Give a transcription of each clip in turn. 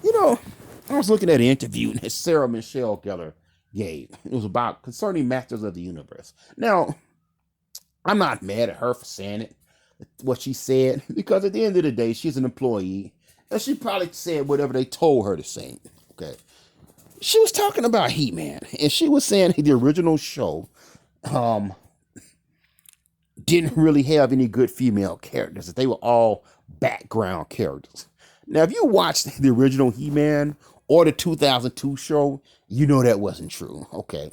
You know, I was looking at an interview that Sarah Michelle Gellar gave. It was about concerning Masters of the Universe. Now, I'm not mad at her for saying it, what she said, because at the end of the day, she's an employee, and she probably said whatever they told her to say. Okay. She was talking about He-Man, and she was saying the original show um, didn't really have any good female characters, that they were all background characters. Now, if you watched the original He-Man or the 2002 show, you know that wasn't true. Okay.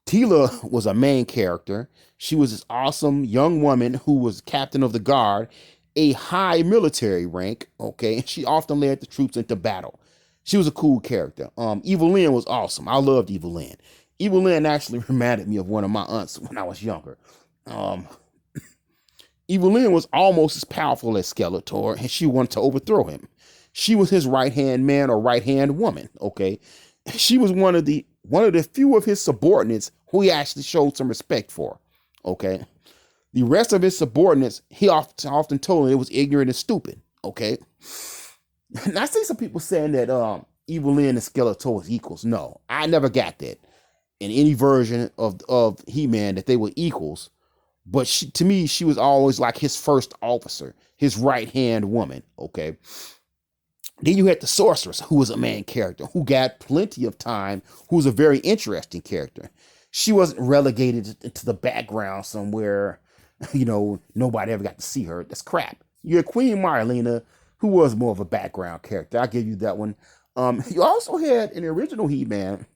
Tila was a main character. She was this awesome young woman who was captain of the guard, a high military rank. Okay. She often led the troops into battle. She was a cool character. Evil Lynn was awesome. I loved Evil Lynn. Evil Lynn actually reminded me of one of my aunts when I was younger. Um, Evil Lynn was almost as powerful as Skeletor, and she wanted to overthrow him. She was his right hand man or right hand woman. Okay, she was one of the few of his subordinates who he actually showed some respect for. Okay, the rest of his subordinates he often told him it was ignorant and stupid. Okay, and I see some people saying that Evil Lynn and Skeletor was equals. No, I never got that in any version of He-Man that they were equals. But to me, she was always like his first officer, his right hand woman. Okay. Then you had the sorceress, who was a main character, who got plenty of time, who was a very interesting character. She wasn't relegated into the background somewhere, nobody ever got to see her. That's crap. You had Queen Marlena, who was more of a background character. I'll give you that one. You also had in the original He-Man,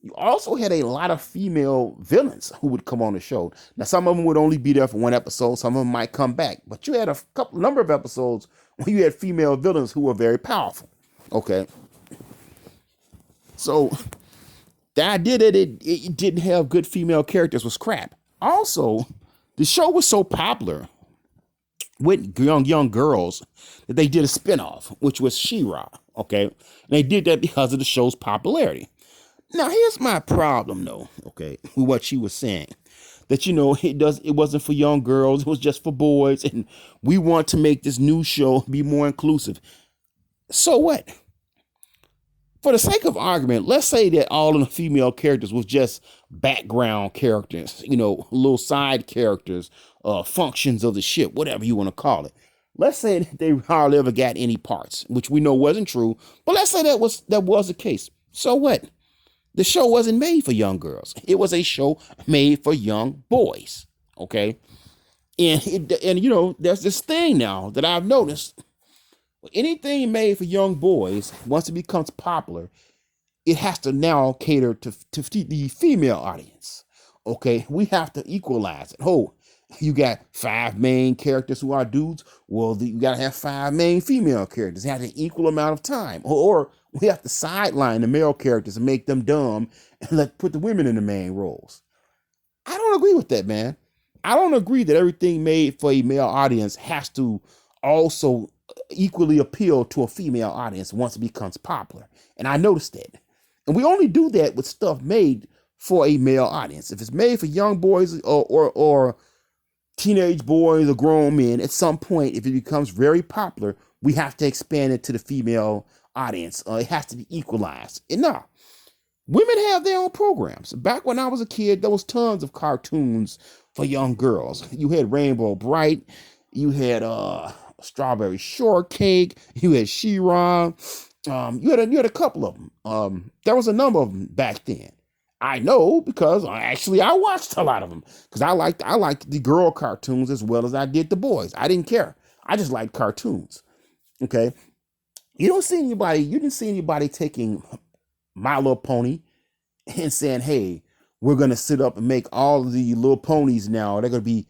you also had a lot of female villains who would come on the show. Now, some of them would only be there for one episode. Some of them might come back. But you had a number of episodes where you had female villains who were very powerful. Okay. So the idea that it didn't have good female characters was crap. Also, the show was so popular with young girls that they did a spinoff, which was she-rah. Okay. And they did that because of the show's popularity. Now, here's my problem, though, okay, with what she was saying. That, it wasn't for young girls, it was just for boys, and we want to make this new show be more inclusive. So what? For the sake of argument, let's say that all of the female characters was just background characters, little side characters, functions of the ship, whatever you want to call it. Let's say that they hardly ever got any parts, which we know wasn't true, but let's say that was the case. So what? The show wasn't made for young girls. It was a show made for young boys. Okay. And there's this thing now that I've noticed. Anything made for young boys, once it becomes popular, it has to now cater to the female audience. Okay. We have to equalize it. Oh, you got 5 main characters who are dudes. Well, you got to have 5 main female characters. They have an equal amount of time. Or we have to sideline the male characters and make them dumb and put the women in the main roles. I don't agree with that, man. I don't agree that everything made for a male audience has to also equally appeal to a female audience once it becomes popular. And I noticed that. And we only do that with stuff made for a male audience. If it's made for young boys or teenage boys or grown men, at some point, if it becomes very popular, we have to expand it to the female audience. It has to be equalized. And no, women have their own programs. Back when I was a kid, there was tons of cartoons for young girls. You had Rainbow Bright, you had Strawberry Shortcake, you had she-rah, you had a couple of them. There was a number of them back then. I know because I watched a lot of them because I liked the girl cartoons as well as I did the boys. I didn't care. I just liked cartoons. Okay. You didn't see anybody taking My Little Pony and saying, hey, we're going to sit up and make all of the little ponies now. They're going to be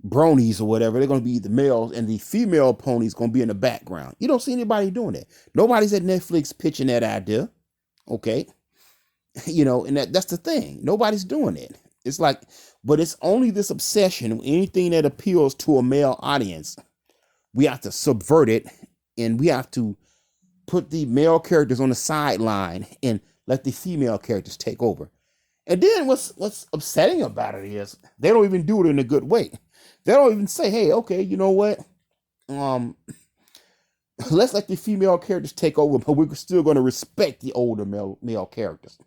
bronies or whatever. They're going to be the males and the female ponies going to be in the background. You don't see anybody doing that. Nobody's at Netflix pitching that idea. Okay. And that's the thing. Nobody's doing it. It's like, but it's only this obsession. Anything that appeals to a male audience, we have to subvert it, and we have to put the male characters on the sideline and let the female characters take over. And then what's upsetting about it is they don't even do it in a good way. They don't even say, hey, okay, you know what? Let's let the female characters take over, but we're still going to respect the older male characters.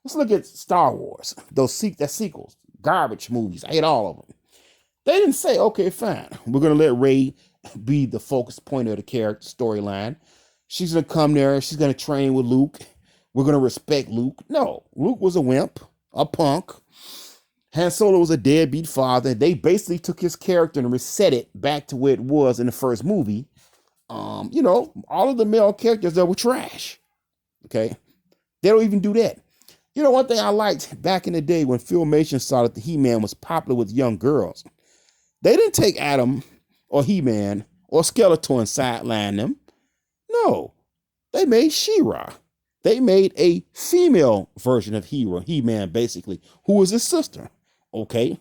Let's look at Star Wars. That sequels, garbage movies. I hate all of them. They didn't say, okay, fine, we're going to let Rey be the focus point of the character storyline. She's going to come there. She's going to train with Luke. We're going to respect Luke. No, Luke was a wimp, a punk. Han Solo was a deadbeat father. They basically took his character and reset it back to where it was in the first movie. All of the male characters that were trash. Okay. They don't even do that. One thing I liked back in the day when Filmation saw that the He-Man was popular with young girls, they didn't take Adam or He-Man or Skeletor and sideline them. No, they made she-rah. They made a female version of He-Man, basically, who was his sister. Okay.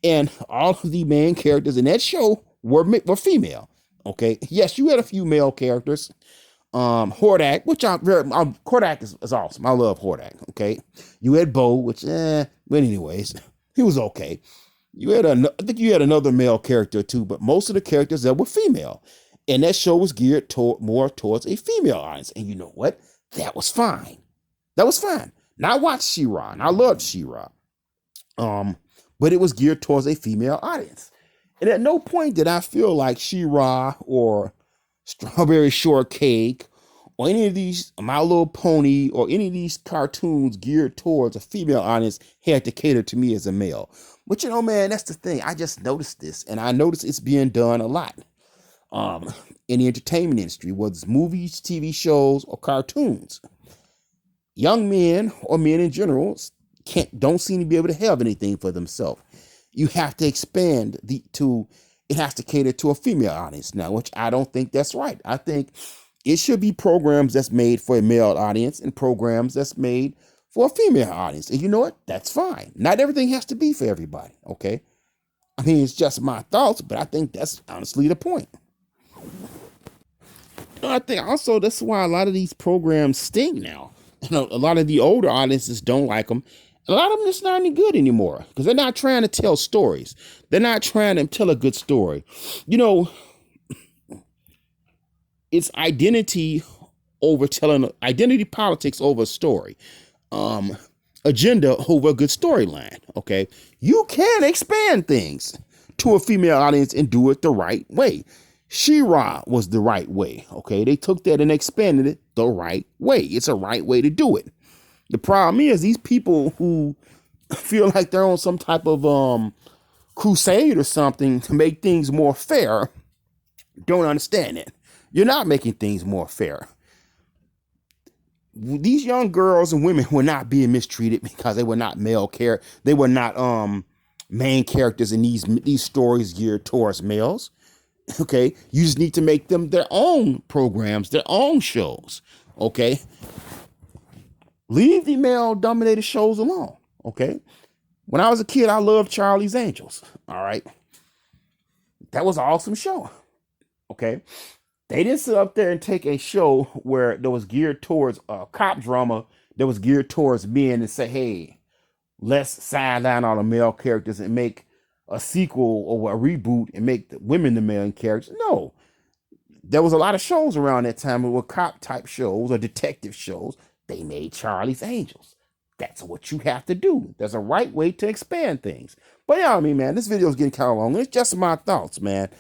And all of the main characters in that show were female. Okay. Yes, you had a few male characters. Hordak, which Hordak is awesome. I love Hordak. Okay. You had Bo, which, but anyways, he was okay. I think you had another male character too, but most of the characters that were female. And that show was geared more towards a female audience. And you know what? That was fine. That was fine. Now I watched she-rah, and I loved she-rah. But it was geared towards a female audience. And at no point did I feel like she-rah or Strawberry Shortcake or any of these My Little Pony or any of these cartoons geared towards a female audience had to cater to me as a male. But man, that's the thing. I just noticed this, and I noticed it's being done a lot in the entertainment industry, whether it's movies, TV shows, or cartoons. Young men or men in general don't seem to be able to have anything for themselves. You have to expand it has to cater to a female audience now, which I don't think that's right. I think it should be programs that's made for a male audience and programs that's made for a female audience. And you know what? That's fine. Not everything has to be for everybody. Okay. I mean, it's just my thoughts, but I think that's honestly the point. I think also that's why a lot of these programs stink now. A lot of the older audiences don't like them. A lot of them just not any good anymore because they're not trying to tell stories. They're not trying to tell a good story. It's identity politics over a story. Agenda over a good storyline. Okay. You can expand things to a female audience and do it the right way. She-rah was the right way. Okay. They took that and expanded it the right way. It's a right way to do it. The problem is these people who feel like they're on some type of crusade or something to make things more fair don't understand it. You're not making things more fair. These young girls and women were not being mistreated because they were not they were not main characters in these stories geared towards males. Okay, you just need to make them their own programs, their own shows. Okay, leave the male-dominated shows alone. Okay, when I was a kid, I loved Charlie's Angels. All right, that was an awesome show. Okay, they didn't sit up there and take a show where that was geared towards a cop drama that was geared towards men and say, hey, let's sideline all the male characters and make a sequel or a reboot and make the women the main characters. No, there was a lot of shows around that time that were cop type shows or detective shows. They made Charlie's Angels. That's what you have to do. There's a right way to expand things. But yeah, I mean, man, this video is getting kind of long. It's just my thoughts, man.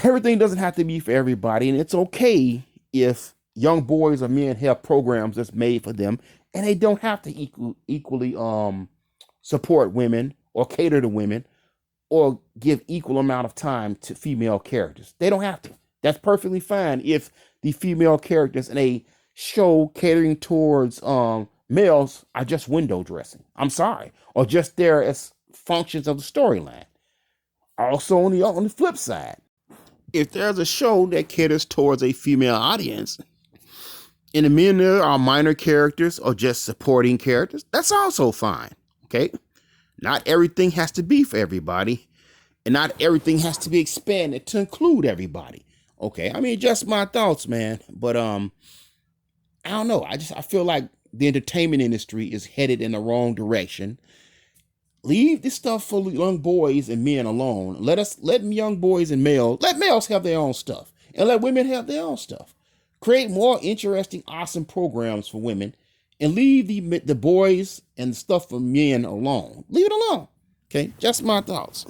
Everything doesn't have to be for everybody, and it's okay if young boys or men have programs that's made for them, and they don't have to equally support women or cater to women or give equal amount of time to female characters. They don't have to. That's perfectly fine if the female characters in a show catering towards males are just window dressing. I'm sorry. Or just there as functions of the storyline. Also on the flip side, if there's a show that caters towards a female audience and the men there are minor characters or just supporting characters, that's also fine. Okay? Not everything has to be for everybody, and not everything has to be expanded to include everybody. Okay? I mean, just my thoughts, man. But I don't know. I feel like the entertainment industry is headed in the wrong direction. Leave this stuff for young boys and men alone. Let young boys and let males have their own stuff and let women have their own stuff. Create more interesting, awesome programs for women, and leave the boys and stuff for men alone. Leave it alone. Okay, just my thoughts.